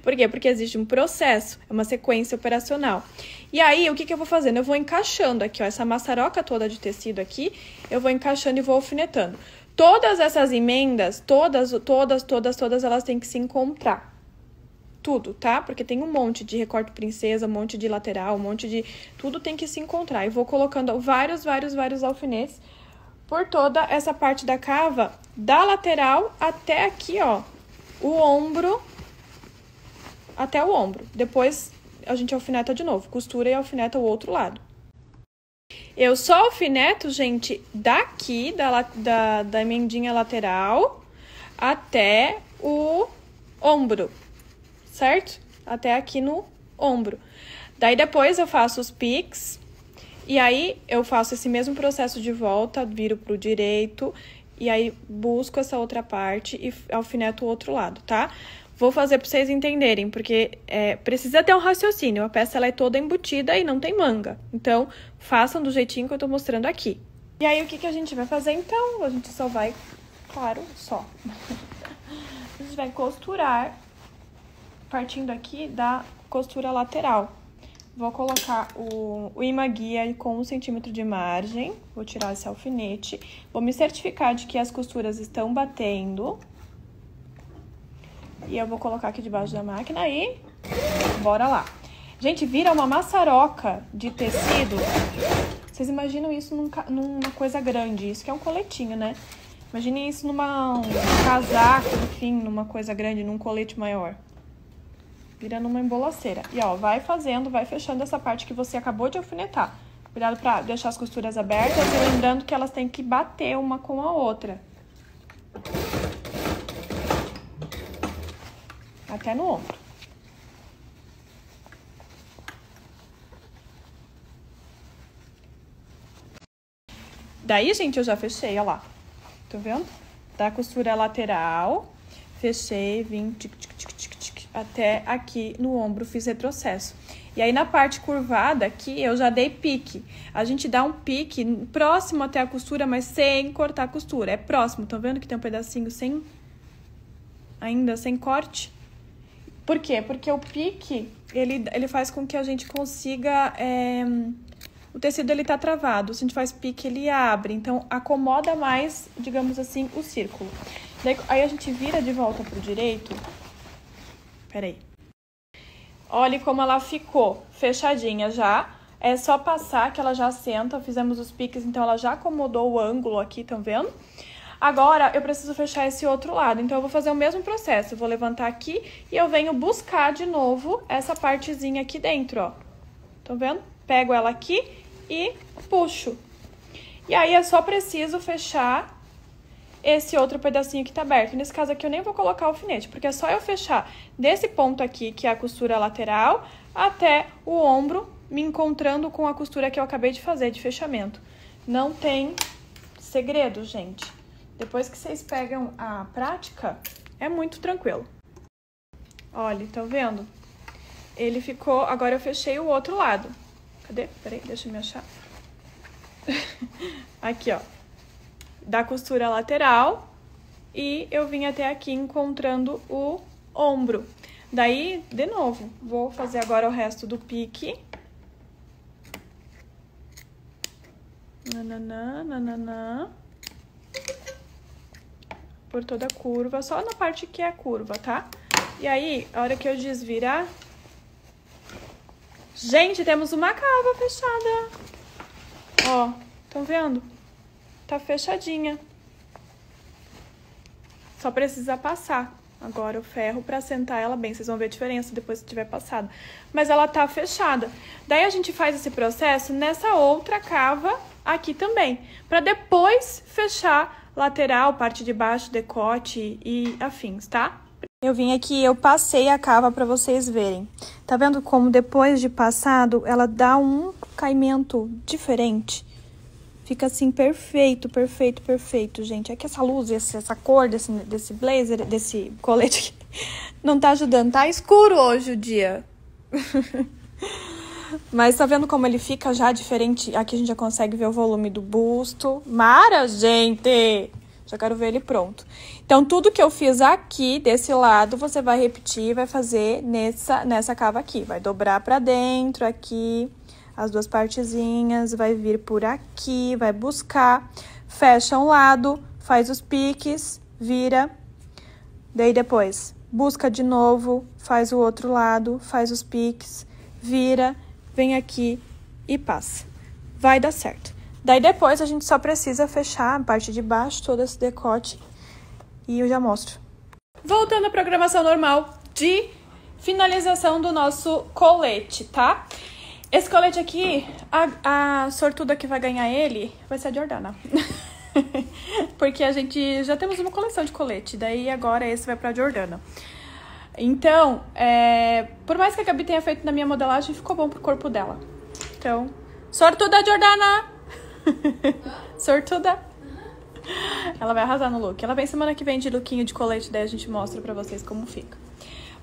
Por quê? Porque existe um processo, é uma sequência operacional. E aí, o que eu vou fazendo? Eu vou encaixando aqui, ó, essa maçaroca toda de tecido aqui, eu vou encaixando e vou alfinetando. Todas essas emendas, todas, elas têm que se encontrar. Tudo, tá? Porque tem um monte de recorte princesa, um monte de lateral, um monte de... Tudo tem que se encontrar. E vou colocando vários alfinetes por toda essa parte da cava, da lateral até aqui, ó, o ombro, até o ombro. Depois, a gente alfineta de novo, costura e alfineta o outro lado. Eu só alfineto, gente, daqui, da emendinha lateral até o ombro, certo? Até aqui no ombro. Daí, depois eu faço os piques, e aí eu faço esse mesmo processo de volta, viro pro direito, e aí busco essa outra parte e alfineto o outro lado, tá? Vou fazer pra vocês entenderem, porque precisa ter um raciocínio. A peça ela é toda embutida e não tem manga. Então, façam do jeitinho que eu tô mostrando aqui. E aí, o que a gente vai fazer, então? A gente só vai, claro, a gente vai costurar, partindo aqui da costura lateral. Vou colocar o imã guia com 1 centímetro de margem. Vou tirar esse alfinete. Vou me certificar de que as costuras estão batendo. E eu vou colocar aqui debaixo da máquina e bora lá. Gente, vira uma maçaroca de tecido. Vocês imaginam isso numa coisa grande. Isso que é um coletinho, né? Imaginem isso num casaco, enfim, numa coisa grande, num colete maior. Vira numa embolaceira. E, ó, vai fazendo, vai fechando essa parte que você acabou de alfinetar. Cuidado pra deixar as costuras abertas e lembrando que elas têm que bater uma com a outra. Até no ombro. Daí, gente, eu já fechei, ó lá. Tá vendo? Da costura lateral, fechei, vim tic, tic, tic, tic, tic, até aqui no ombro, fiz retrocesso. E aí, na parte curvada aqui, eu já dei pique. A gente dá um pique próximo até a costura, mas sem cortar a costura. É próximo, tá vendo que tem um pedacinho ainda sem corte? Por quê? Porque o pique, ele faz com que a gente consiga... O tecido, ele tá travado. Se a gente faz pique, ele abre. Então, acomoda mais, digamos assim, o círculo. Daí, aí, a gente vira de volta pro direito. Peraí. Olha como ela ficou fechadinha já. É só passar que ela já assenta. Fizemos os piques, então ela já acomodou o ângulo aqui, estão vendo? Agora, eu preciso fechar esse outro lado. Então, eu vou fazer o mesmo processo. Eu vou levantar aqui e eu venho buscar de novo essa partezinha aqui dentro, ó. Estão vendo? Pego ela aqui e puxo. E aí, é só preciso fechar esse outro pedacinho que tá aberto. Nesse caso aqui, eu nem vou colocar o alfinete, porque é só eu fechar desse ponto aqui, que é a costura lateral, até o ombro, me encontrando com a costura que eu acabei de fazer, de fechamento. Não tem segredo, gente. Depois que vocês pegam a prática, é muito tranquilo. Olha, tá vendo? Ele ficou... Agora eu fechei o outro lado. Cadê? Peraí, deixa eu me achar. Aqui, ó. Da costura lateral. E eu vim até aqui encontrando o ombro. Daí, de novo, vou fazer agora o resto do pique. Nananã, nananã. Por toda a curva, só na parte que é curva, tá? E aí, a hora que eu desvirar... Gente, temos uma cava fechada. Ó, estão vendo? Tá fechadinha. Só precisa passar agora o ferro pra assentar ela bem. Vocês vão ver a diferença depois que tiver passado. Mas ela tá fechada. Daí a gente faz esse processo nessa outra cava aqui também. Pra depois fechar lateral, parte de baixo, decote e afins, tá? Eu vim aqui, eu passei a cava pra vocês verem. Tá vendo como depois de passado, ela dá um caimento diferente? Fica assim, perfeito, perfeito, perfeito, gente. É que essa luz, essa cor desse blazer, desse colete aqui, não tá ajudando. Tá escuro hoje o dia. Mas tá vendo como ele fica já diferente? Aqui a gente já consegue ver o volume do busto. Mara, gente! Já quero ver ele pronto. Então, tudo que eu fiz aqui, desse lado, você vai repetir, vai fazer nessa cava aqui. Vai dobrar pra dentro, aqui, as duas partezinhas, vai vir por aqui, vai buscar, fecha um lado, faz os piques, vira. Daí, depois, busca de novo, faz o outro lado, faz os piques, vira, vem aqui e passa. Vai dar certo. Daí, depois, a gente só precisa fechar a parte de baixo, todo esse decote, e eu já mostro. Voltando à programação normal de finalização do nosso colete, tá? Esse colete aqui, a sortuda que vai ganhar ele vai ser a Jordana. Porque a gente já temos uma coleção de colete, daí agora esse vai pra Jordana. Então, por mais que a Gabi tenha feito na minha modelagem, ficou bom pro corpo dela. Então, sortuda, Jordana! Sortuda. Ela vai arrasar no look. Ela vem semana que vem de lookinho de colete, daí a gente mostra pra vocês como fica.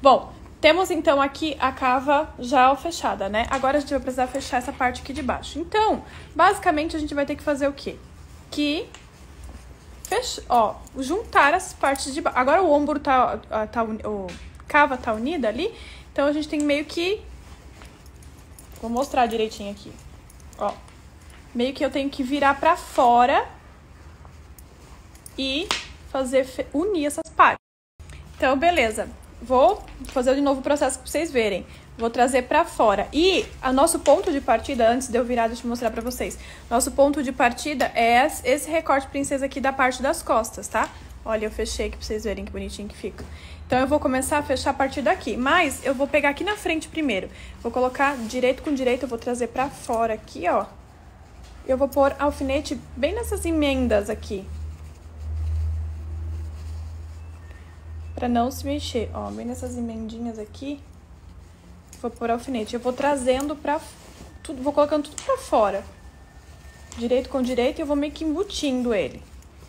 Bom, temos então aqui a cava já fechada, né? Agora a gente vai precisar fechar essa parte aqui de baixo. Então, basicamente a gente vai ter que fazer o quê? Juntar as partes de baixo. Agora o ombro o cava tá unida ali, então a gente tem meio que... Vou mostrar direitinho aqui, ó. Meio que eu tenho que virar pra fora e unir essas partes. Então, beleza. Vou fazer de novo o processo pra vocês verem. Vou trazer pra fora. E o nosso ponto de partida, antes de eu virar, deixa eu mostrar pra vocês. Nosso ponto de partida é esse recorte princesa aqui da parte das costas, tá? Olha, eu fechei aqui pra vocês verem que bonitinho que fica. Então, eu vou começar a fechar a partir daqui. Mas, eu vou pegar aqui na frente primeiro. Vou colocar direito com direito, eu vou trazer pra fora aqui, ó. Eu vou pôr alfinete bem nessas emendas aqui. Pra não se mexer, ó. Bem nessas emendinhas aqui. Vou pôr alfinete. Eu vou trazendo pra... tudo, vou colocando tudo pra fora. Direito com direito e eu vou meio que embutindo ele.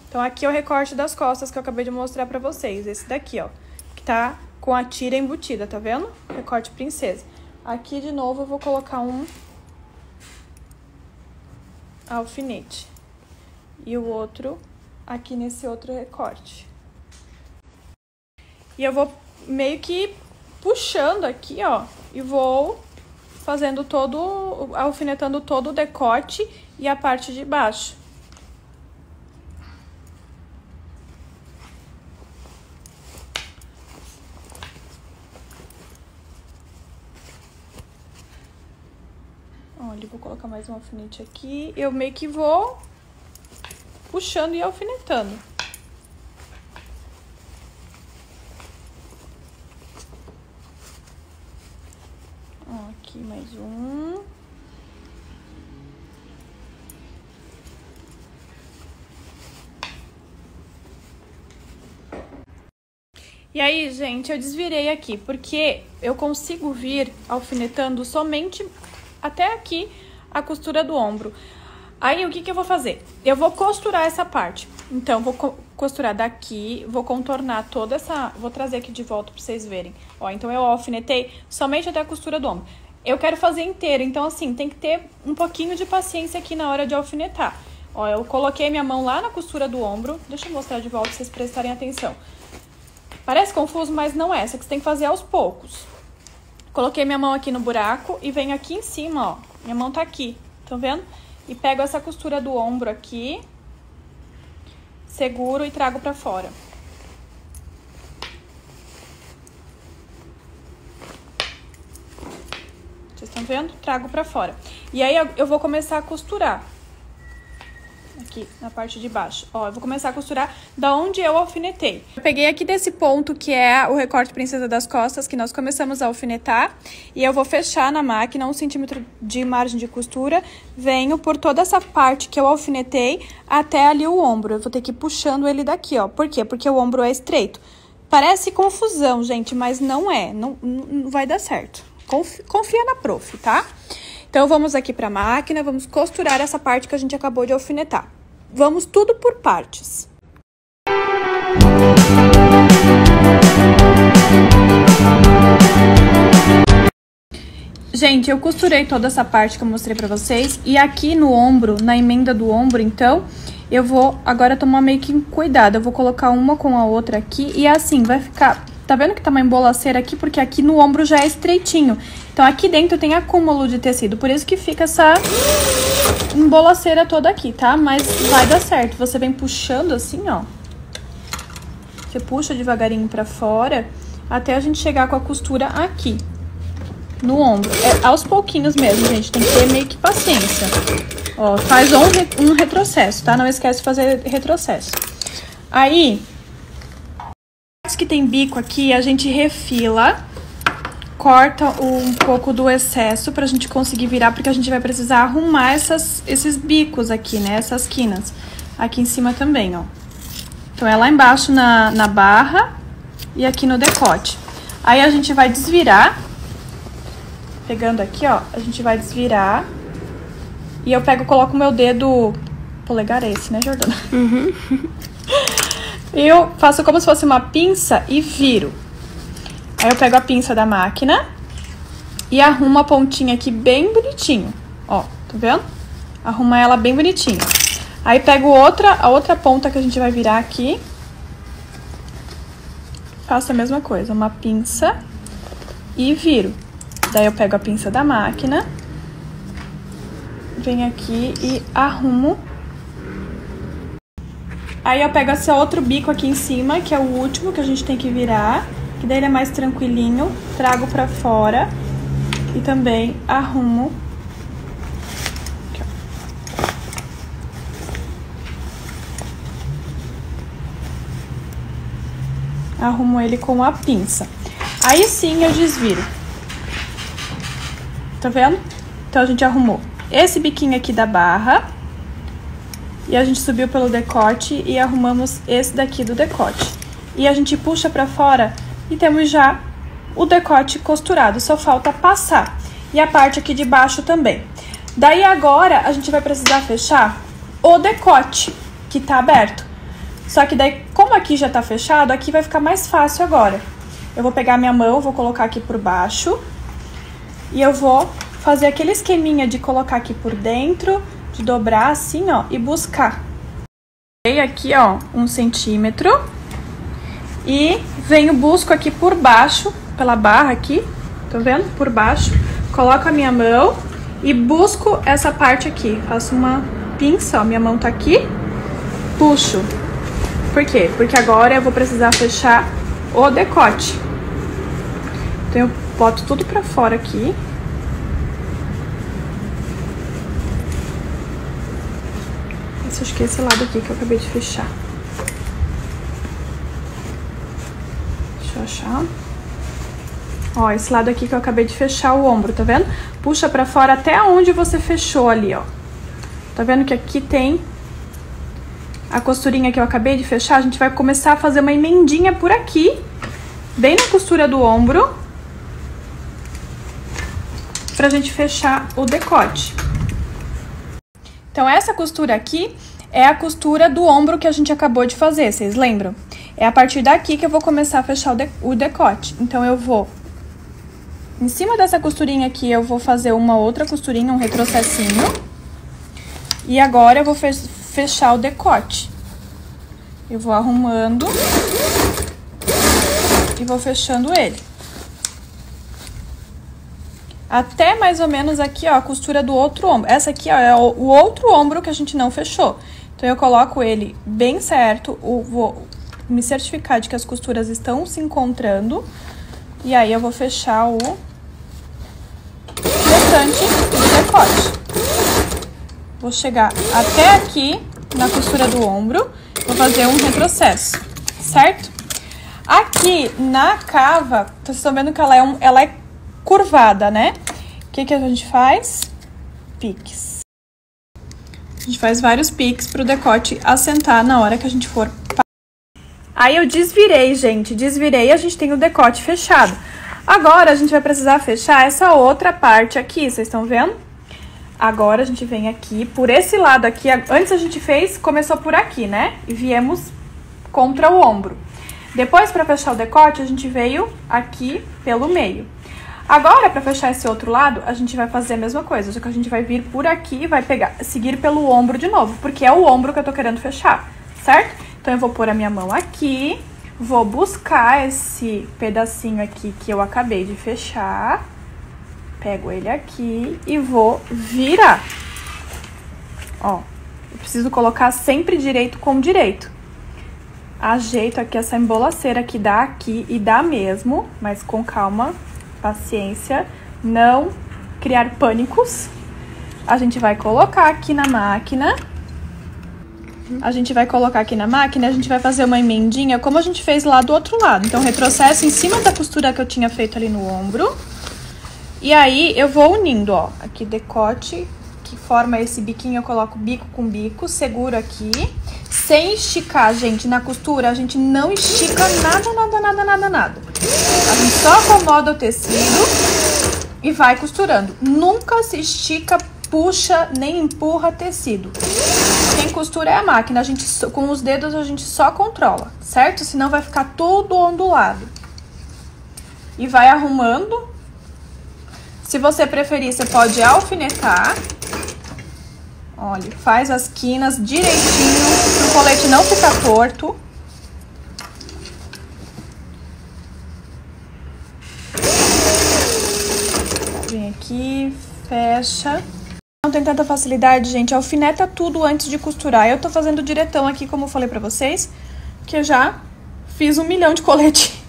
Então, aqui é o recorte das costas que eu acabei de mostrar pra vocês. Esse daqui, ó. Que tá com a tira embutida, tá vendo? Recorte princesa. Aqui, de novo, eu vou colocar um alfinete. E o outro aqui nesse outro recorte. E eu vou meio que puxando aqui, ó. E vou fazendo todo, alfinetando todo o decote e a parte de baixo. Olha, eu vou colocar mais um alfinete aqui. Eu meio que vou puxando e alfinetando. Ó, aqui mais um. E aí, gente, eu desvirei aqui, porque eu consigo vir alfinetando somente até aqui a costura do ombro. Aí, o que que eu vou fazer? Eu vou costurar essa parte. Então, vou costurar daqui, vou contornar toda essa... Vou trazer aqui de volta pra vocês verem. Ó, então, eu alfinetei somente até a costura do ombro. Eu quero fazer inteiro, então, assim, tem que ter um pouquinho de paciência aqui na hora de alfinetar. Ó, eu coloquei minha mão lá na costura do ombro. Deixa eu mostrar de volta pra vocês prestarem atenção. Parece confuso, mas não é. Isso que você tem que fazer aos poucos. Coloquei minha mão aqui no buraco e venho aqui em cima, ó. Minha mão tá aqui, estão vendo? E pego essa costura do ombro aqui, seguro e trago pra fora. Vocês estão vendo? Trago pra fora. E aí, eu vou começar a costurar. Aqui, na parte de baixo. Ó, eu vou começar a costurar da onde eu alfinetei. Eu peguei aqui desse ponto, que é o recorte princesa das costas, que nós começamos a alfinetar. E eu vou fechar na máquina 1 centímetro de margem de costura. Venho por toda essa parte que eu alfinetei até ali o ombro. Eu vou ter que ir puxando ele daqui, ó. Por quê? Porque o ombro é estreito. Parece confusão, gente, mas não é. Não vai dar certo. Confia na prof, tá? Então, vamos aqui pra máquina, vamos costurar essa parte que a gente acabou de alfinetar. Vamos tudo por partes. Gente, eu costurei toda essa parte que eu mostrei pra vocês. E aqui no ombro, na emenda do ombro, então, eu vou agora tomar meio que cuidado. Eu vou colocar uma com a outra aqui e assim, vai ficar... Tá vendo que tá uma embolaceira aqui? Porque aqui no ombro já é estreitinho. Então, aqui dentro tem acúmulo de tecido. Por isso que fica essa embolaceira toda aqui, tá? Mas vai dar certo. Você vem puxando assim, ó. Você puxa devagarinho pra fora até a gente chegar com a costura aqui no ombro. É aos pouquinhos mesmo, gente. Tem que ter meio que paciência. Ó, faz um retrocesso, tá? Não esquece de fazer retrocesso. Aí... que tem bico aqui, a gente refila, corta um pouco do excesso pra gente conseguir virar, porque a gente vai precisar arrumar esses bicos aqui, né? Essas quinas. Aqui em cima também, ó. Então, é lá embaixo na barra e aqui no decote. Aí, a gente vai desvirar. Pegando aqui, ó, a gente vai desvirar. E eu coloco o meu dedo... Polegar é esse, né, Jordana? Uhum. Eu faço como se fosse uma pinça e viro. Aí eu pego a pinça da máquina e arrumo a pontinha aqui bem bonitinho. Ó, tá vendo? Arruma ela bem bonitinho. Aí pego a outra ponta que a gente vai virar aqui. Faço a mesma coisa, uma pinça e viro. Daí eu pego a pinça da máquina, venho aqui e arrumo. Aí eu pego esse outro bico aqui em cima, que é o último que a gente tem que virar, que daí ele é mais tranquilinho, trago pra fora E também arrumo aqui, ó. Arrumo ele com a pinça. Aí sim eu desviro. Tá vendo? Então a gente arrumou esse biquinho aqui da barra. E a gente subiu pelo decote e arrumamos esse daqui do decote. E a gente puxa pra fora e temos já o decote costurado, só falta passar. E a parte aqui de baixo também. Daí agora a gente vai precisar fechar o decote, que tá aberto. Só que daí, como aqui já tá fechado, aqui vai ficar mais fácil agora. Eu vou pegar minha mão, vou colocar aqui por baixo. E eu vou fazer aquele esqueminha de colocar aqui por dentro, de dobrar assim, ó, e buscar. Aqui, ó, 1 centímetro. E venho, busco aqui por baixo, pela barra aqui, tá vendo? Por baixo. Coloco a minha mão e busco essa parte aqui. Faço uma pinça, ó, minha mão tá aqui. Puxo. Por quê? Porque agora eu vou precisar fechar o decote. Então eu boto tudo pra fora aqui. Acho que é esse lado aqui que eu acabei de fechar. Deixa eu achar. Ó, esse lado aqui que eu acabei de fechar o ombro, tá vendo? Puxa pra fora até onde você fechou ali, ó. Tá vendo que aqui tem a costurinha que eu acabei de fechar? A gente vai começar a fazer uma emendinha por aqui, bem na costura do ombro, pra gente fechar o decote. Então, essa costura aqui é a costura do ombro que a gente acabou de fazer, vocês lembram? É a partir daqui que eu vou começar a fechar o decote. Então, eu vou... Em cima dessa costurinha aqui, eu vou fazer uma outra costurinha, um retrocessinho. E agora, eu vou fechar o decote. Eu vou arrumando e vou fechando ele. Até mais ou menos aqui, ó, a costura do outro ombro. Essa aqui, ó, é o outro ombro que a gente não fechou. Então, eu coloco ele bem certo, vou me certificar de que as costuras estão se encontrando. E aí, eu vou fechar o restante do decote. Vou chegar até aqui, na costura do ombro, vou fazer um retrocesso, certo? Aqui, na cava, vocês estão vendo que ela é curvada, né? O que a gente faz? Piques. A gente faz vários piques pro decote assentar na hora que a gente for... Aí eu desvirei, gente. Desvirei, a gente tem o decote fechado. Agora, a gente vai precisar fechar essa outra parte aqui, vocês estão vendo? Agora, a gente vem aqui, por esse lado aqui. Antes a gente começou por aqui, né? E viemos contra o ombro. Depois, pra fechar o decote, a gente veio aqui pelo meio. Agora, pra fechar esse outro lado, a gente vai fazer a mesma coisa, só que a gente vai vir por aqui e vai seguir pelo ombro de novo, porque é o ombro que eu tô querendo fechar, certo? Então, eu vou pôr a minha mão aqui, vou buscar esse pedacinho aqui que eu acabei de fechar, pego ele aqui e vou virar. Ó, eu preciso colocar sempre direito com direito. Ajeito aqui essa embolaceira que dá aqui e dá mesmo, mas com calma. Paciência, não criar pânicos. A gente vai colocar aqui na máquina. A gente vai fazer uma emendinha como a gente fez lá do outro lado. Então, retrocesso em cima da costura que eu tinha feito ali no ombro. E aí, eu vou unindo, ó. Aqui, decote, que forma esse biquinho, eu coloco bico com bico, seguro aqui. Sem esticar, gente, na costura, a gente não estica nada. A gente só acomoda o tecido e vai costurando. Nunca se estica, puxa, nem empurra tecido. Quem costura é a máquina, com os dedos a gente só controla, certo? Senão vai ficar tudo ondulado. E vai arrumando. Se você preferir, você pode alfinetar. Olha, faz as quinas direitinho, para o colete não ficar torto. Vem aqui, fecha. Não tem tanta facilidade, gente, alfineta tudo antes de costurar. Eu tô fazendo diretão aqui, como eu falei pra vocês, que eu já fiz 1 milhão de colete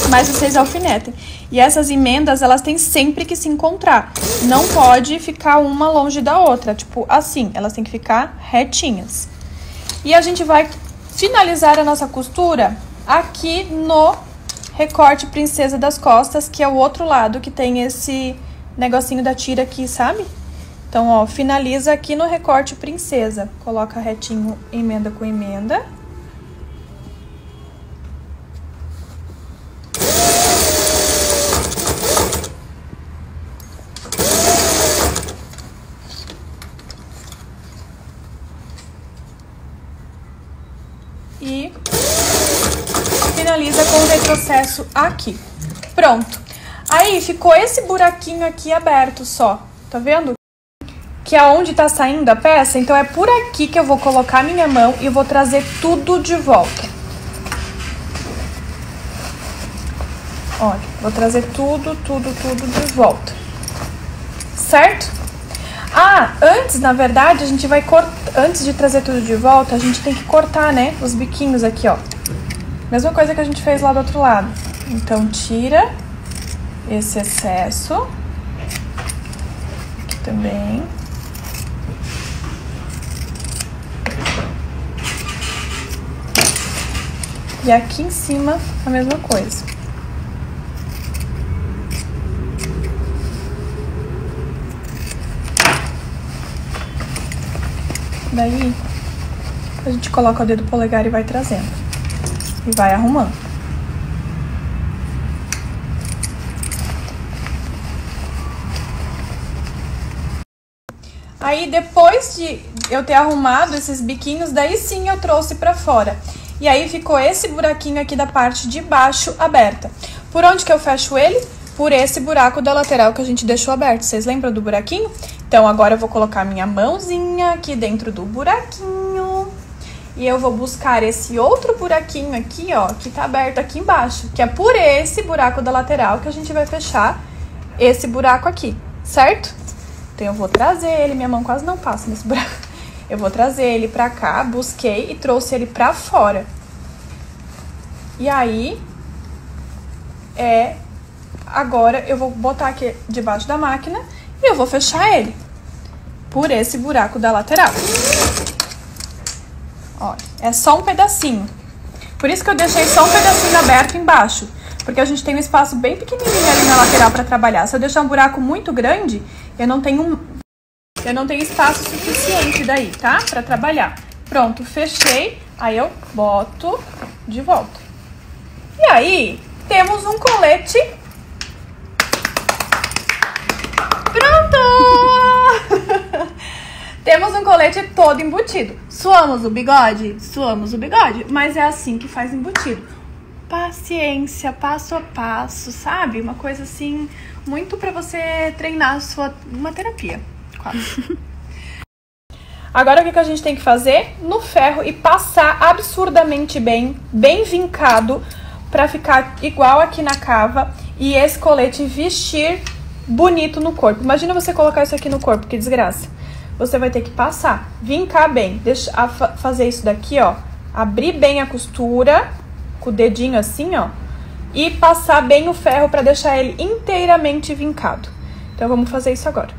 mais vocês alfinetem. E essas emendas, elas têm sempre que se encontrar. Não pode ficar uma longe da outra, tipo assim. Elas têm que ficar retinhas. E a gente vai finalizar a nossa costura aqui no recorte princesa das costas, que é o outro lado que tem esse negocinho da tira aqui, sabe? Então, ó, finaliza aqui no recorte princesa. Coloca retinho, emenda com emenda. E finaliza com o retrocesso aqui. Pronto. Aí, ficou esse buraquinho aqui aberto só, tá vendo? Que é onde tá saindo a peça, então é por aqui que eu vou colocar minha mão e vou trazer tudo de volta. Olha, vou trazer tudo de volta. Certo? Ah, antes, na verdade, a gente vai cortar, antes de trazer tudo de volta, a gente tem que cortar, né, os biquinhos aqui, ó. Mesma coisa que a gente fez lá do outro lado. Então, tira esse excesso. Aqui também. E aqui em cima, a mesma coisa. Daí, a gente coloca o dedo polegar e vai trazendo. E vai arrumando. Aí, depois de eu ter arrumado esses biquinhos, daí sim eu trouxe pra fora. E aí, ficou esse buraquinho aqui da parte de baixo aberta. Por onde que eu fecho ele? Por esse buraco da lateral que a gente deixou aberto. Vocês lembram do buraquinho? Então, agora eu vou colocar minha mãozinha aqui dentro do buraquinho. E eu vou buscar esse outro buraquinho aqui, ó, que tá aberto aqui embaixo. Que é por esse buraco da lateral que a gente vai fechar esse buraco aqui, certo? Então, eu vou trazer ele, minha mão quase não passa nesse buraco. Eu vou trazer ele pra cá, busquei e trouxe ele pra fora. E aí, agora eu vou botar aqui debaixo da máquina e eu vou fechar ele por esse buraco da lateral. Ó, é só um pedacinho. Por isso que eu deixei só um pedacinho aberto embaixo, porque a gente tem um espaço bem pequenininho ali na lateral pra trabalhar. Se eu deixar um buraco muito grande, eu não tenho espaço suficiente daí, tá? Pra trabalhar. Pronto, fechei. Aí eu boto de volta. E aí, temos um colete. Pronto! Temos um colete todo embutido. Suamos o bigode? Suamos o bigode. Mas é assim que faz embutido. Paciência, passo a passo, sabe? Uma coisa assim, muito pra você treinar uma terapia. Agora o que a gente tem que fazer? No ferro e passar absurdamente bem vincado, pra ficar igual aqui na cava e esse colete vestir bonito no corpo. Imagina você colocar isso aqui no corpo, que desgraça. Você vai ter que passar, vincar bem, fazer isso daqui, ó, abrir bem a costura com o dedinho assim, ó, e passar bem o ferro pra deixar ele inteiramente vincado. Então vamos fazer isso agora.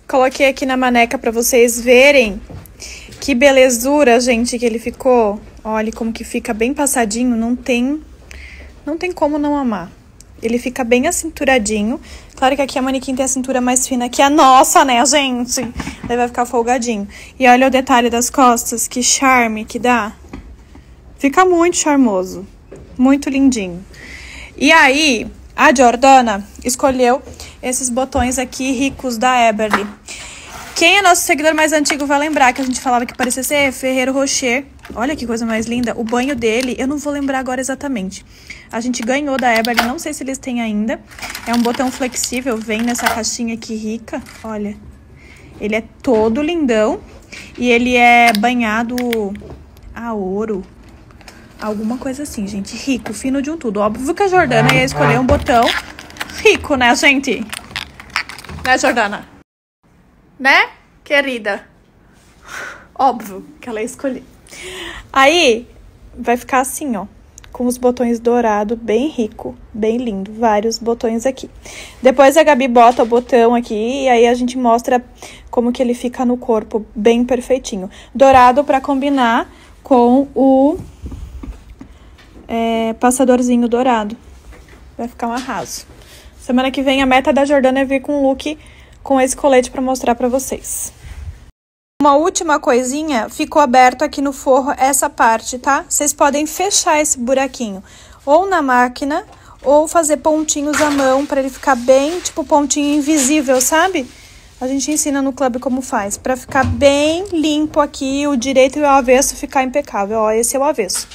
Coloquei aqui na maneca pra vocês verem que belezura, gente, que ele ficou. Olha como que fica bem passadinho, não tem como não amar. Ele fica bem acinturadinho. Claro que aqui a manequim tem a cintura mais fina que a nossa, né, gente? Daí vai ficar folgadinho. E olha o detalhe das costas, que charme que dá. Fica muito charmoso, muito lindinho. E aí, a Jordana escolheu esses botões aqui ricos da Eberly. Quem é nosso seguidor mais antigo vai lembrar que a gente falava que parecia ser Ferreiro Rocher. Olha que coisa mais linda. O banho dele, eu não vou lembrar agora exatamente. A gente ganhou da Eberly, não sei se eles têm ainda. É um botão flexível, vem nessa caixinha aqui rica. Olha, ele é todo lindão. E ele é banhado a ouro. Alguma coisa assim, gente. Rico, fino de um tudo. Óbvio que a Jordana ia escolher um botão rico, né, gente? Né, Jordana? Né, querida? Óbvio que ela ia escolher. Aí, vai ficar assim, ó. Com os botões dourados, bem rico, bem lindo. Vários botões aqui. Depois a Gabi bota o botão aqui e aí a gente mostra como que ele fica no corpo, bem perfeitinho. Dourado pra combinar com o passadorzinho dourado. Vai ficar um arraso. Semana que vem a meta da Jordana é vir com um look com esse colete pra mostrar pra vocês. Uma última coisinha, ficou aberto aqui no forro essa parte, tá? Vocês podem fechar esse buraquinho ou na máquina ou fazer pontinhos à mão pra ele ficar bem, tipo pontinho invisível, sabe? A gente ensina no clube como faz, pra ficar bem limpo aqui, o direito e o avesso ficar impecável. Ó, esse é o avesso.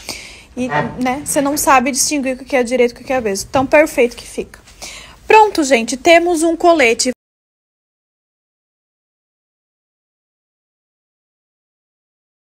E, né, você não sabe distinguir o que é direito e o que é avesso. Tão perfeito que fica. Pronto, gente, temos um colete.